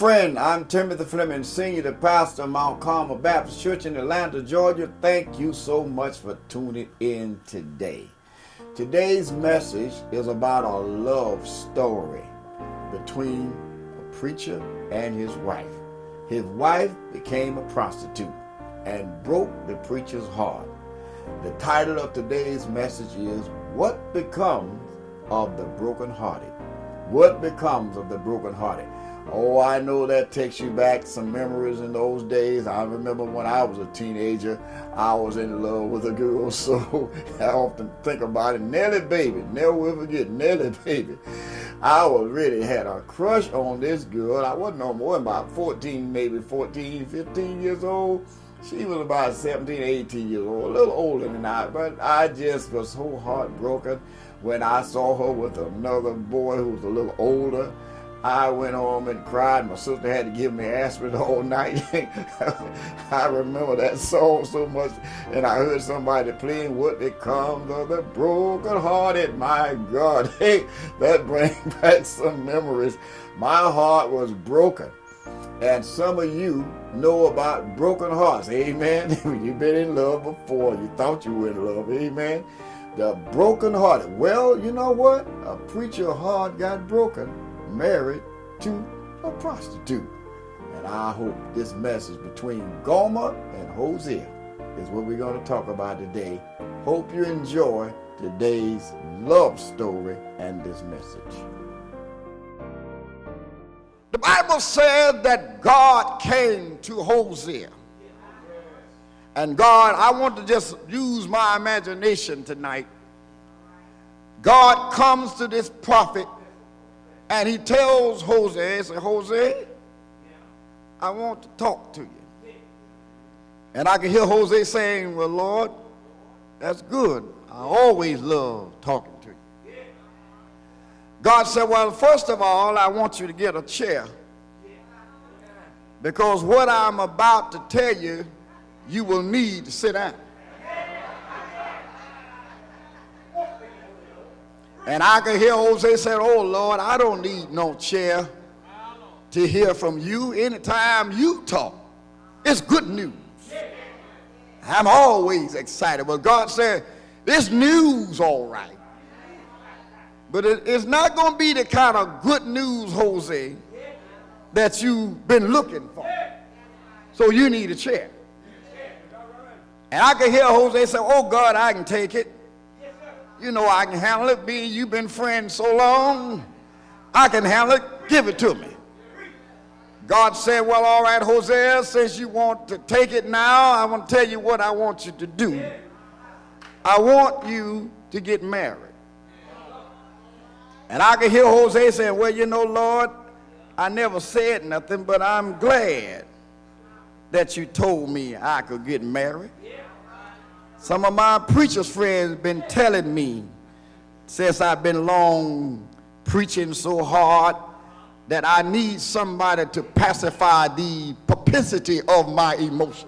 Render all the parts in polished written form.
friend, I'm Timothy Fleming, Senior the Pastor of Mount Carmel Baptist Church in Atlanta, Georgia. Thank you so much for tuning in today. Today's message is about a love story between a preacher and his wife. His wife became a prostitute and broke the preacher's heart. The title of today's message is, What Becomes of the Brokenhearted? What becomes of the brokenhearted? Oh, I know that takes you back some memories in those days. I remember when I was a teenager, I was in love with a girl, so I often think about it. Nellie Baby, never will forget Nellie Baby. I really had a crush on this girl. I wasn't no more than about 14, maybe 14, 15 years old. She was about 17, 18 years old, a little older than I, but I just was so heartbroken when I saw her with another boy who was a little older. I went home and cried. My sister had to give me aspirin all night. I remember that song so much, and I heard somebody playing What Becomes of the Brokenhearted. My God, hey, that brings back some memories. My heart was broken. And some of you know about broken hearts, amen. You've been in love before. You thought you were in love, amen. The brokenhearted. Well, you know what? A preacher's heart got broken, married to a prostitute. And I hope this message between Gomer and Hosea is what we're going to talk about today. Hope you enjoy today's love story and this message. The Bible said that God came to Hosea. And God, I want to just use my imagination tonight. God comes to this prophet and he tells Hosea, he says, Hosea, I want to talk to you. And I can hear Hosea saying, well, Lord, that's good. I always love talking to you. God said, well, first of all, I want you to get a chair. Because what I'm about to tell you, you will need to sit down. And I can hear Hosea say, oh, Lord, I don't need no chair to hear from you. Anytime you talk, it's good news. I'm always excited. But God said, this news all right. But it's not going to be the kind of good news, Hosea, that you've been looking for. So you need a chair. And I can hear Hosea say, oh, God, I can take it. You know I can handle it. Being you've been friends so long, I can handle it. Give it to me. God said, well, all right, Hosea, since you want to take it now, I want to tell you what I want you to do. I want you to get married. And I can hear Hosea saying, well, you know, Lord, I never said nothing, but I'm glad that you told me I could get married. Some of my preacher's friends been telling me since I've been long preaching so hard that I need somebody to pacify the propensity of my emotion.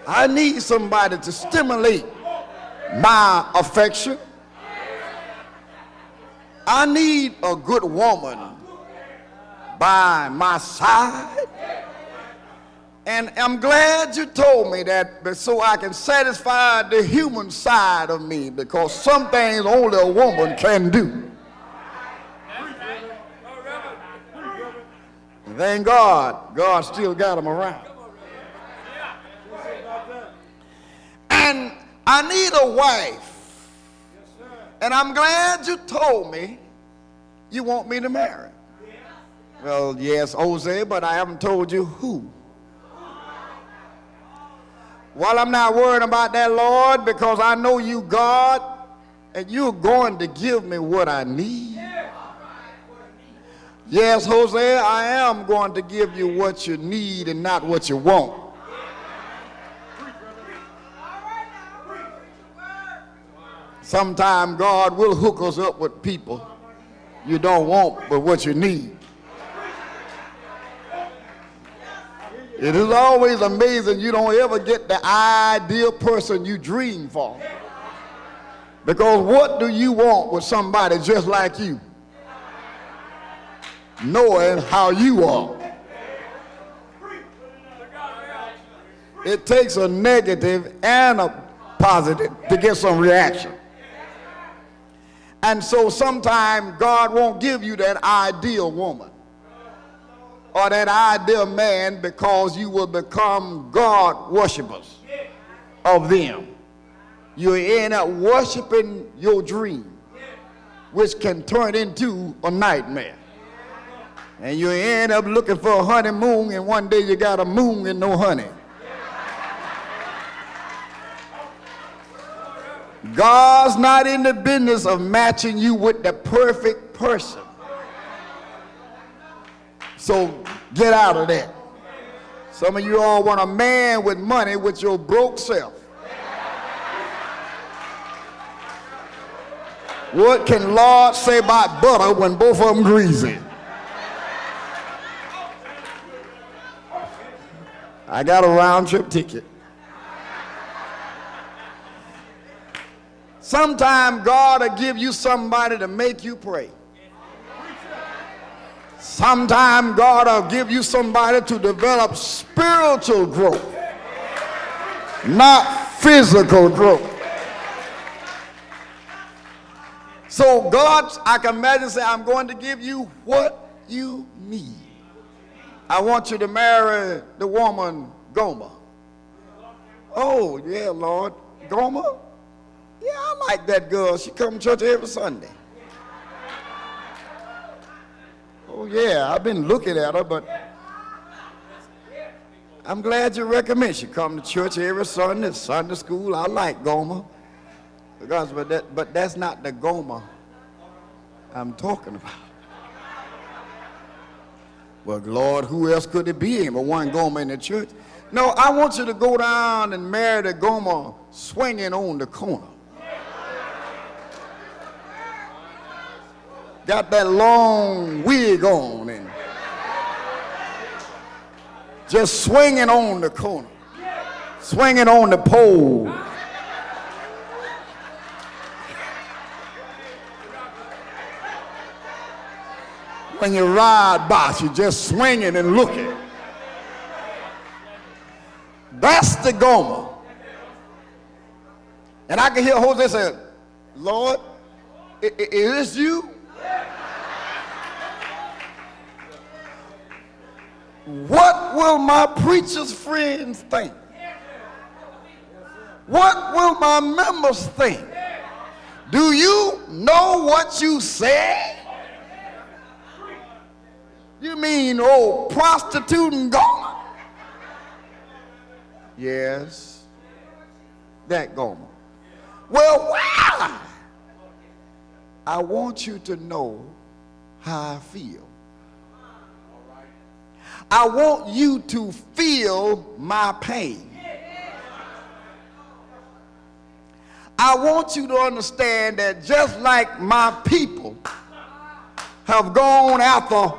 I need somebody to stimulate my affection. I need a good woman by my side. And I'm glad you told me that so I can satisfy the human side of me, because some things only a woman can do. Thank God, God still got them around. And I need a wife. And I'm glad you told me you want me to marry. Well, yes, Hosea, but I haven't told you who. Well, I'm not worried about that, Lord, because I know you, God, and you're going to give me what I need. Yes, Hosea, I am going to give you what you need and not what you want. Sometimes God will hook us up with people you don't want, but what you need. It is always amazing you don't ever get the ideal person you dream for. Because what do you want with somebody just like you? Knowing how you are. It takes a negative and a positive to get some reaction. And so sometimes God won't give you that ideal woman or that ideal man because you will become God worshipers of them. You end up worshiping your dream, which can turn into a nightmare. And you end up looking for a honeymoon, and one day you got a moon and no honey. God's not in the business of matching you with the perfect person. So get out of that. Some of you all want a man with money with your broke self. What can Lord say about butter when both of them greasy? I got a round trip ticket. Sometimes God will give you somebody to make you pray. Sometimes God will give you somebody to develop spiritual growth, not physical growth. So God, I can imagine say, I'm going to give you what you need. I want you to marry the woman Gomer. Oh, yeah, Lord. Gomer? Yeah, I like that girl. She come to church every Sunday. Oh, yeah, I've been looking at her, but I'm glad you recommend she come to church every Sunday, Sunday school. I like Gomer. Because, but that's not the Gomer I'm talking about. Well, Lord, who else could it be but one Gomer in the church? No, I want you to go down and marry the Gomer swinging on the corner. Got that long wig on and just swinging on the corner, swinging on the pole. When you ride by, you're just swinging and looking. That's the Gomer. And I can hear Jose say, Lord, is this you? What will my preacher's friends think? What will my members think? Do you know what you said? You mean old prostituting Gomer? Yes, that Gomer. Well, why? I want you to know how I feel. I want you to feel my pain. I want you to understand that just like my people have gone after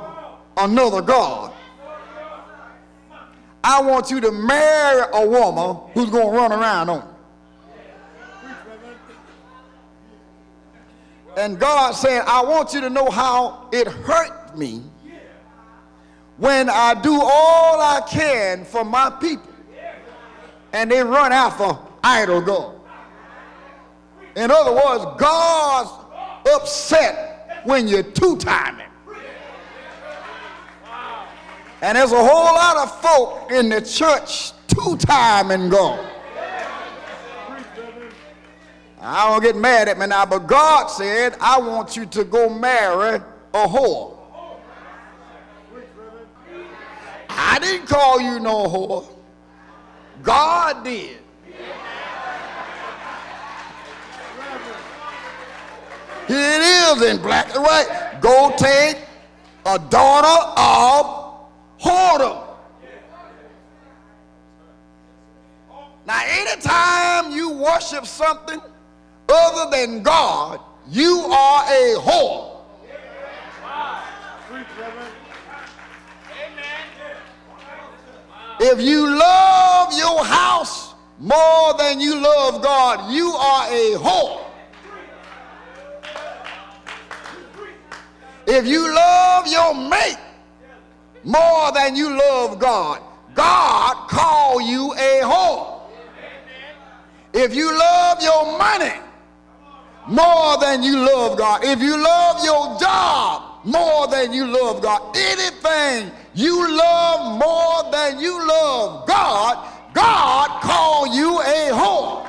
another God, I want you to marry a woman who's going to run around on. And God said, I want you to know how it hurt me when I do all I can for my people and they run after idol God. In other words, God's upset when you're two-timing. And there's a whole lot of folk in the church two-timing God. I don't get mad at me now, but God said, I want you to go marry a whore. I didn't call you no whore. God did. Here it is in black and white. Go take a daughter of whoredom. Now, anytime you worship something other than God, you are a whore. If you love your house more than you love God, you are a whore. If you love your mate more than you love God, God call you a whore. If you love your money more than you love God, if you love your job more than you love God, anything you love more than you love God, God call you a whore.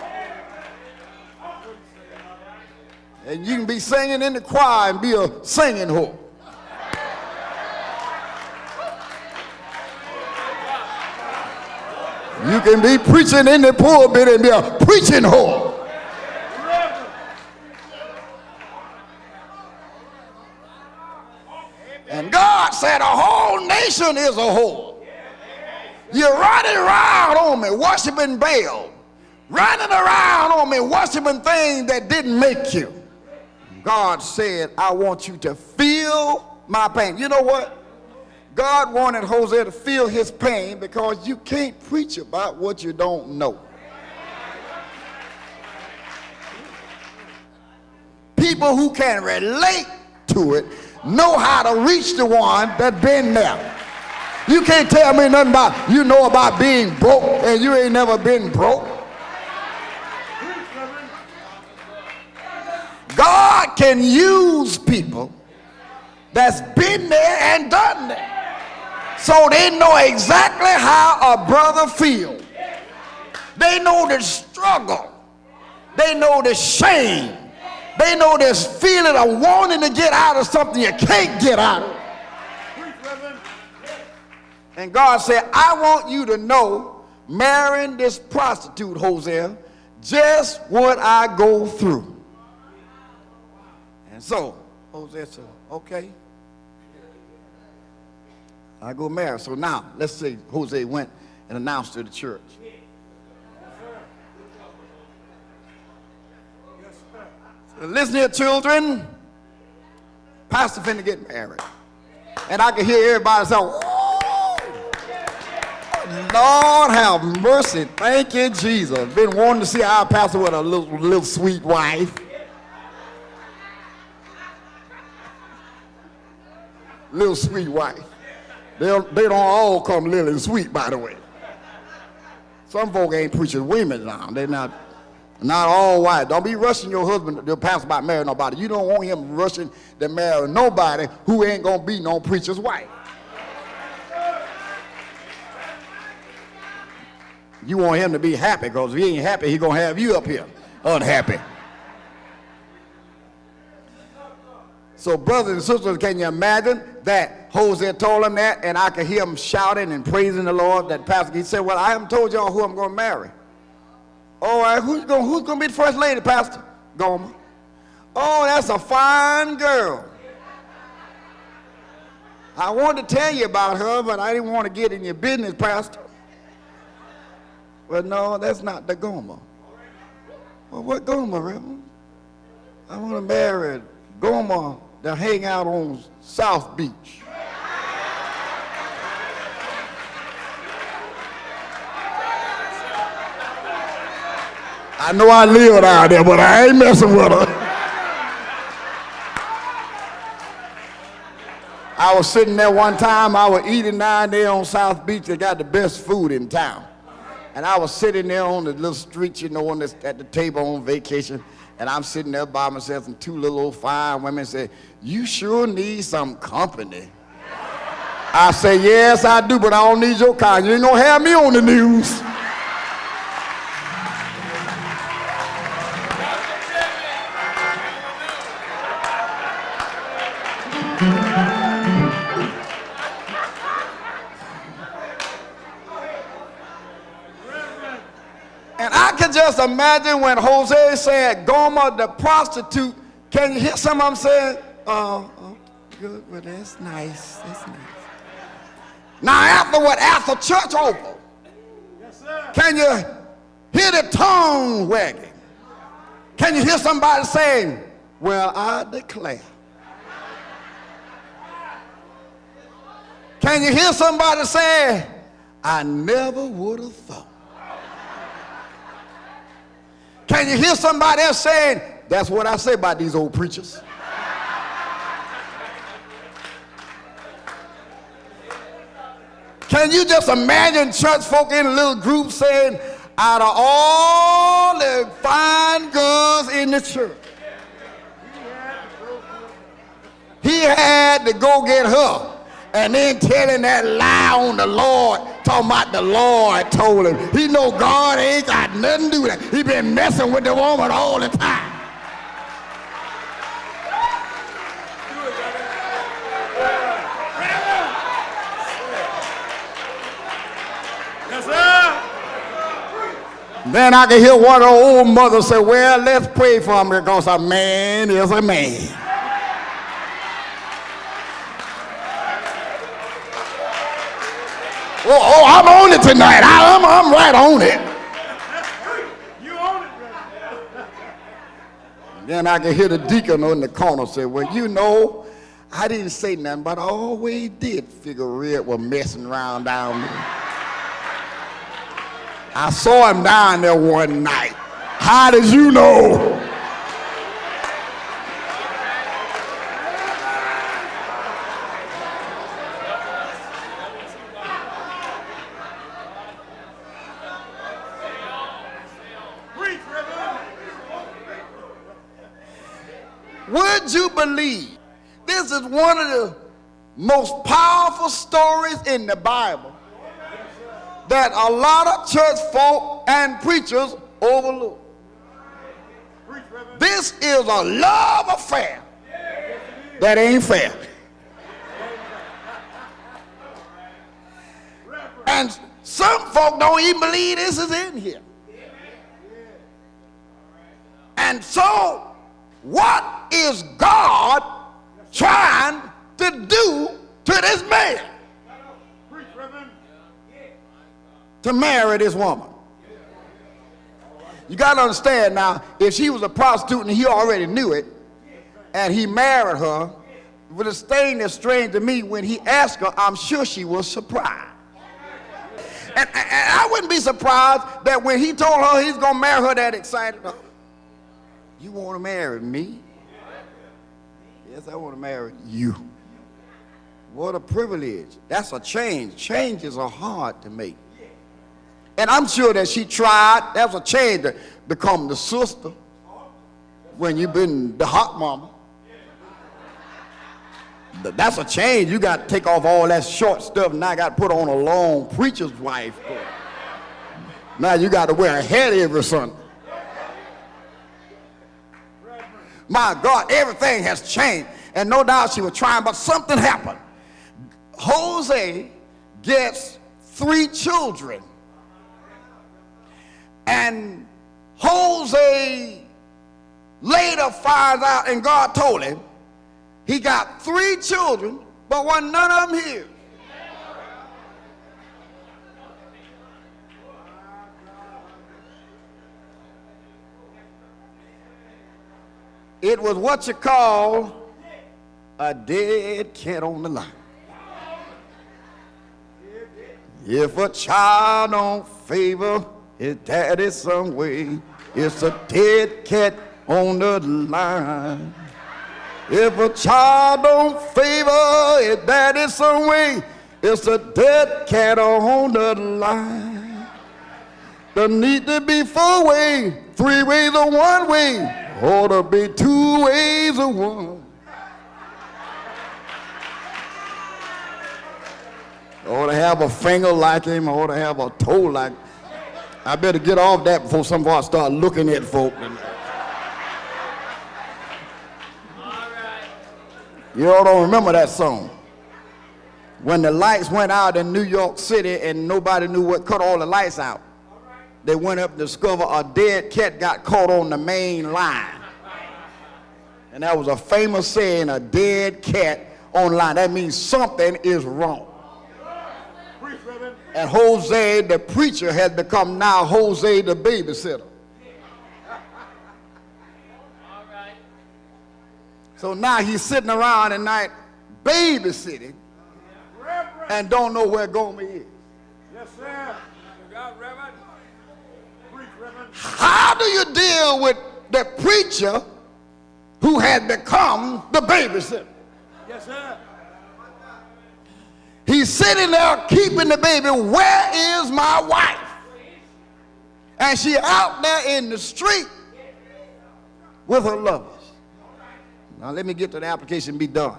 And you can be singing in the choir and be a singing whore. You can be preaching in the pulpit and be a preaching whore. And God said a whole nation is a whore. You're running around on me worshiping Baal, running around on me worshiping things that didn't make you. God said, I want you to feel my pain. You know what? God wanted Hosea to feel his pain because you can't preach about what you don't know. People who can relate to it know how to reach the one that's been there. You can't tell me nothing about, you know about being broke and you ain't never been broke. God can use people that's been there and done that. So they know exactly how a brother feels. They know the struggle. They know the shame. They know this feeling of wanting to get out of something you can't get out of. And God said, I want you to know, marrying this prostitute, Hosea, just what I go through. And so, Hosea said, okay, I go marry. So now, let's say Hosea went and announced to the church. So listen here, children, pastor finna get married. And I can hear everybody say, oh, Lord have mercy, thank you, Jesus. Been wanting to see our pastor with a little sweet wife. Little sweet wife. They don't all come little and sweet, by the way. Some folk ain't preaching women now. They're not all white. Don't be rushing your husband, your pastor, about marrying nobody. You don't want him rushing to marry nobody who ain't gonna be no preacher's wife. You want him to be happy, because if he ain't happy, he gonna have you up here unhappy. So brothers and sisters, can you imagine that Hosea told him that, and I could hear him shouting and praising the Lord, that pastor, he said, well, I haven't told y'all who I'm going to marry. All right, who's going to be the first lady, Pastor? Gomer. Oh, that's a fine girl. I wanted to tell you about her, but I didn't want to get in your business, Pastor. Well, no, that's not the Gomer. Well, what Gomer, Reverend? I want to marry Gomer that hang out on South Beach. I know I live out there, but I ain't messing with her. I was sitting there one time, I was eating down there on South Beach. They got the best food in town. And I was sitting there on the little street, you know, at the table on vacation. And I'm sitting there by myself, and two little old fine women said, you sure need some company. I say, yes, I do, but I don't need your kind. You ain't gonna have me on the news. And I can just imagine when Hosea said, Gomer the prostitute, can you hear some of them saying, good, well, that's nice, that's nice. Now after church over, yes, sir, can you hear the tongue wagging? Can you hear somebody saying, well, I declare? Can you hear somebody say, I never would have thought? Can you hear somebody else saying, that's what I say about these old preachers? Can you just imagine church folk in a little group saying, out of all the fine girls in the church, he had to go get her, and then telling that lie on the Lord, talking about the Lord told him. He know God ain't got nothing to do with that. He been messing with the woman all the time. Yes, sir. Then I can hear one of the old mothers say, well, let's pray for him because a man is a man. Oh, I'm on it tonight. I'm right on it. You own it, brother. Then I can hear the deacon in the corner say, well, you know, I didn't say nothing, but I always did figure Red was messing around down there. I saw him down there one night. How did you know? Would you believe this is one of the most powerful stories in the Bible that a lot of church folk and preachers overlook? This is a love affair that ain't fair. And some folk don't even believe this is in here. And so, what is God trying to do to this man to marry this woman? You got to understand now, if she was a prostitute and he already knew it, and he married her, with a thing that's strange to me, when he asked her, I'm sure she was surprised. And I wouldn't be surprised that when he told her he's going to marry her, that excited her. You want to marry me? Yes, I want to marry you. What a privilege. That's a change. Changes are hard to make. And I'm sure that she tried. That's a change to become the sister when you've been the hot mama. That's a change. You got to take off all that short stuff. Now I got to put on a long preacher's wife. Now you got to wear a hat every Sunday. My God, everything has changed. And no doubt she was trying, but something happened. Jose gets 3 children. And Jose later finds out, and God told him, he got 3 children, but wasn't none of them here. It was what you call a dead cat on the line. If a child don't favor his daddy some way, it's a dead cat on the line. If a child don't favor his daddy some way, it's a dead cat on the line. There need to be 4 ways, 3 ways or 1 way. Ought to be 2 ways or 1. Ought to have a finger like him, ought to have a toe like him. I better get off that before somebody start looking at folk. You all don't remember that song? When the lights went out in New York City and nobody knew what cut all the lights out. They went up and discovered a dead cat got caught on the main line. And that was a famous saying, a dead cat on line. That means something is wrong. And Jose, the preacher, has become now Jose, the babysitter. So now he's sitting around at night babysitting and don't know where Gomer is. Yes, sir. How do you deal with the preacher who has become the babysitter? Yes, sir. He He's sitting there keeping the baby. Where is my wife? And she out there in the street with her lovers. Now let me get to the application and be done.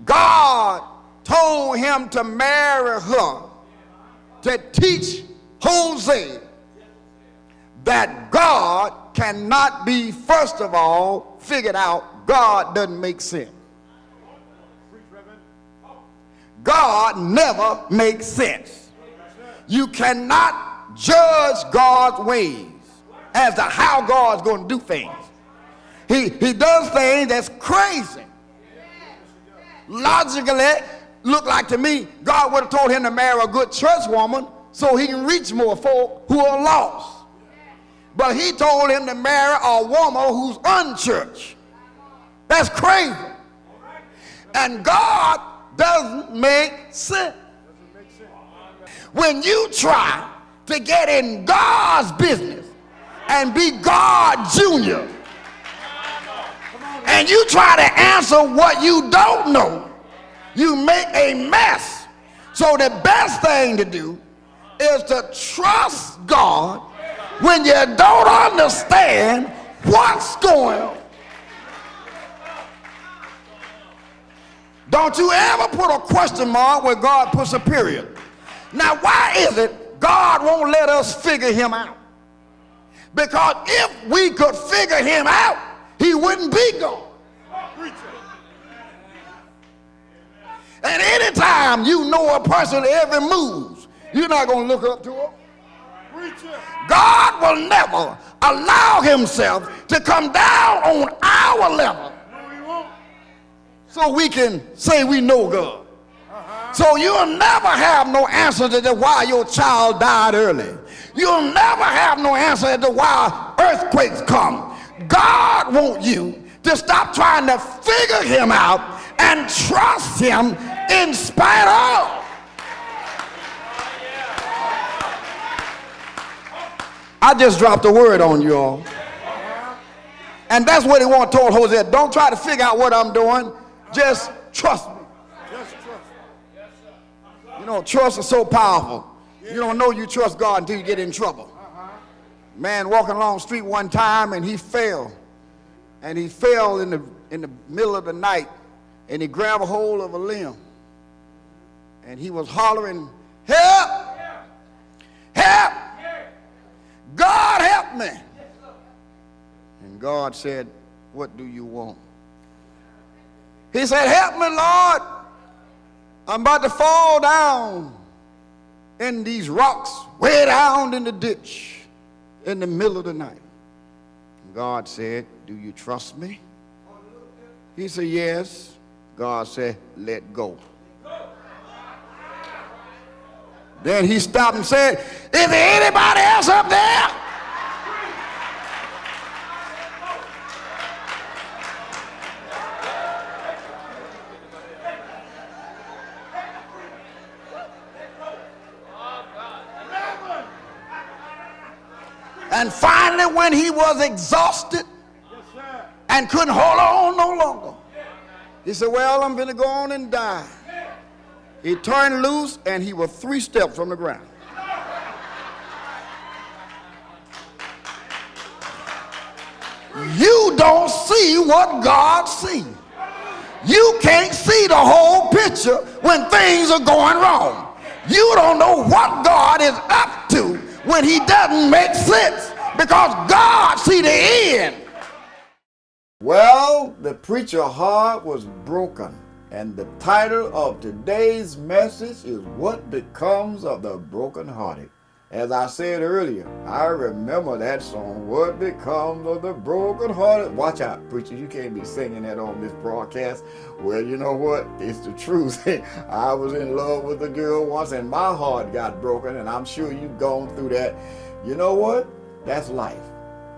God told him to marry her to teach Hosea that God cannot be, first of all, figured out. God doesn't make sense. God never makes sense. You cannot judge God's ways as to how God's going to do things. He does things that's crazy. Logically, look like to me, God would have told him to marry a good church woman so he can reach more folk who are lost. But he told him to marry a woman who's unchurched. That's crazy. And God doesn't make sense. When you try to get in God's business and be God Junior, and you try to answer what you don't know, you make a mess. So the best thing to do is to trust God when you don't understand what's going on. Don't you ever put a question mark where God puts a period. Now, why is it God won't let us figure him out? Because if we could figure him out, he wouldn't be God. And anytime you know a person every move, you're not going to look up to him. God will never allow himself to come down on our level so we can say we know God. So you'll never have no answer to why your child died early. You'll never have no answer to why earthquakes come. God wants you to stop trying to figure him out and trust him in spite of. I just dropped a word on you all. And that's what he want told Hosea. Don't try to figure out what I'm doing. Just trust me. You know, trust is so powerful. You don't know you trust God until you get in trouble. Man walking along the street one time and he fell. And he fell in the middle of the night and he grabbed a hold of a limb. And he was hollering, help! Help! God help me! And God said, what do you want? He said, help me, Lord. I'm about to fall down in these rocks, way down in the ditch in the middle of the night. And God said, do you trust me? He said, yes. God said, let go. Then he stopped and said, is there anybody else up there? And finally, when he was exhausted and couldn't hold on no longer, he said, well, I'm going to go on and die. He turned loose and he was 3 steps from the ground. You don't see what God sees. You can't see the whole picture when things are going wrong. You don't know what God is up to when he doesn't make sense, because God see the end. Well, the preacher's heart was broken, and the title of today's message is What Becomes of the Brokenhearted. As I said earlier, I remember that song, What Becomes of the Brokenhearted. Watch out, preacher, you can't be singing that on this broadcast. Well, you know what? It's the truth. I was in love with a girl once and my heart got broken, and I'm sure you've gone through that. You know what? That's life.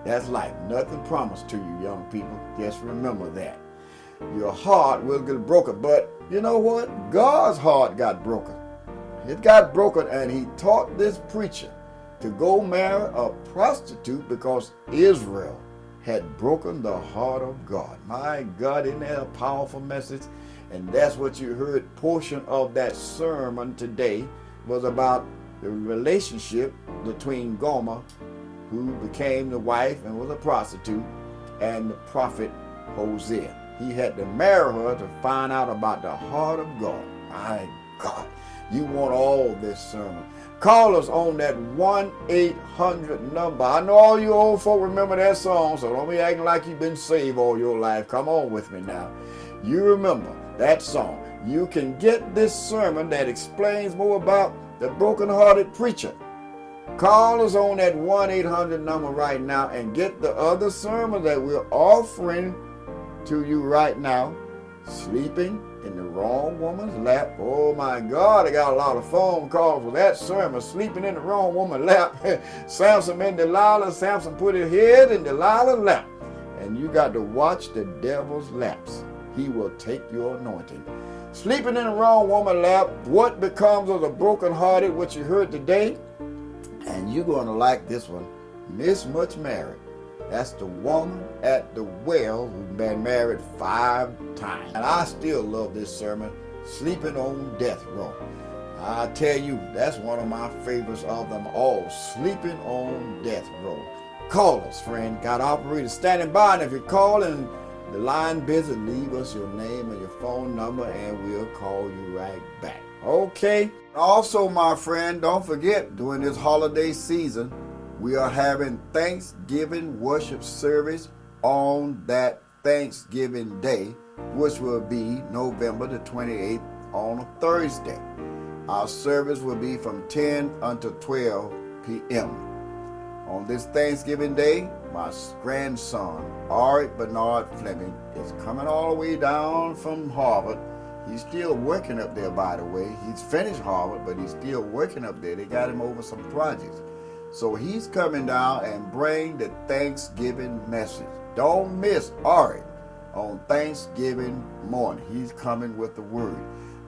That's life. Nothing promised to you, young people. Just remember that. Your heart will get broken. But you know what? God's heart got broken. It got broken, and he taught this preacher to go marry a prostitute because Israel had broken the heart of God. My God, isn't that a powerful message? And that's what you heard. Portion of that sermon today was about the relationship between Gomer, who became the wife and was a prostitute, and the prophet Hosea. He had to marry her to find out about the heart of God. My God, you want all this sermon. Call us on that 1-800 number. I know all you old folk remember that song, so don't be acting like you've been saved all your life. Come on with me now. You remember that song. You can get this sermon that explains more about the brokenhearted preacher. Call us on that 1-800 number right now and get the other sermon that we're offering to you right now. Sleeping in the wrong woman's lap. Oh my God, I got a lot of phone calls for that sermon. Sleeping in the wrong woman's lap. Samson and Delilah. Samson put his head in Delilah's lap. And you got to watch the devil's laps. He will take your anointing. Sleeping in the wrong woman's lap. What becomes of the brokenhearted, what you heard today? And you're going to like this one. Miss Much Married. That's the woman at the well who's been married 5 times. And I still love this sermon, Sleeping on Death Row. I tell you, that's one of my favorites of them all, Sleeping on Death Row. Call us, friend. Got operators standing by, and if you call and the line busy, leave us your name and your phone number, and we'll call you right back. Okay? Also, my friend, don't forget, during this holiday season, we are having Thanksgiving worship service on that Thanksgiving Day, which will be November the 28th on a Thursday. Our service will be from 10 until 12 p.m. On this Thanksgiving Day, my grandson, Ari Bernard Fleming, is coming all the way down from Harvard. He's still working up there, by the way. He's finished Harvard, but he's still working up there. They got him over some projects. So he's coming down and bring the Thanksgiving message. Don't miss Ari on Thanksgiving morning. He's coming with the word.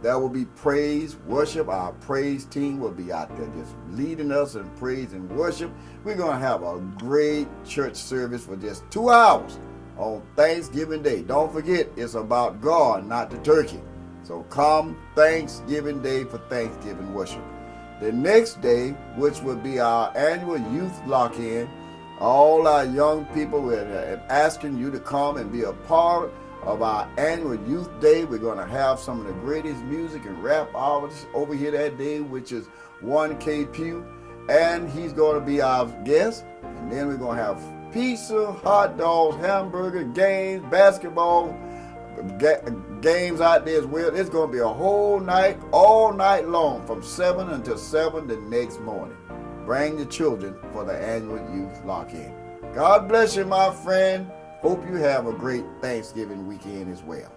There will be praise, worship. Our praise team will be out there just leading us in praise and worship. We're going to have a great church service for just 2 hours on Thanksgiving Day. Don't forget, it's about God, not the turkey. So come Thanksgiving Day for Thanksgiving worship. The next day, which will be our annual youth lock-in, all our young people are asking you to come and be a part of our annual youth day. We're going to have some of the greatest music and rap artists over here that day, which is 1K Pugh, and he's going to be our guest. And then we're going to have pizza, hot dogs, hamburger, games, basketball, games out there as well. It's going to be a whole night, all night long, from 7 until 7 the next morning. Bring your children for the annual youth lock-in. God bless you, my friend. Hope you have a great Thanksgiving weekend as well.